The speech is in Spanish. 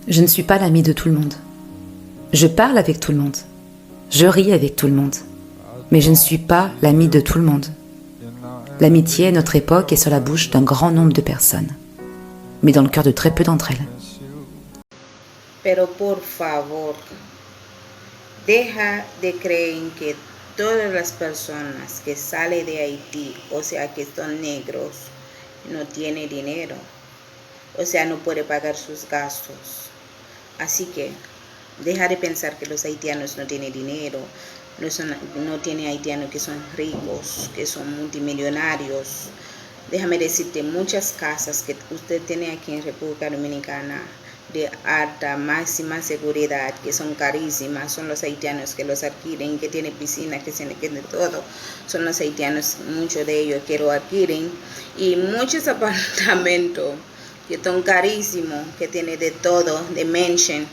Je ne suis pas l'ami de tout le monde. Je parle avec tout le monde. Je ris avec tout le monde. Mais je ne suis pas l'ami de tout le monde. L'amitié à notre époque est sur la bouche d'un grand nombre de personnes, mais dans le cœur de très peu d'entre elles. Pero por favor, deja de creer que todas las personas que salen de Haití, o sea que son negros, no tienen dinero, o sea no puede pagar sus gastos. Así que deja de pensar que los haitianos no tienen dinero, no tienen haitianos que son ricos, que son multimillonarios. Déjame decirte, muchas casas que usted tiene aquí en República Dominicana de alta, máxima seguridad, que son carísimas, son los haitianos que los adquieren, que tienen piscina, que tienen todo, son los haitianos, muchos de ellos que lo adquieren, y muchos apartamentos que son carísimos, que tienen de todo, de mansion,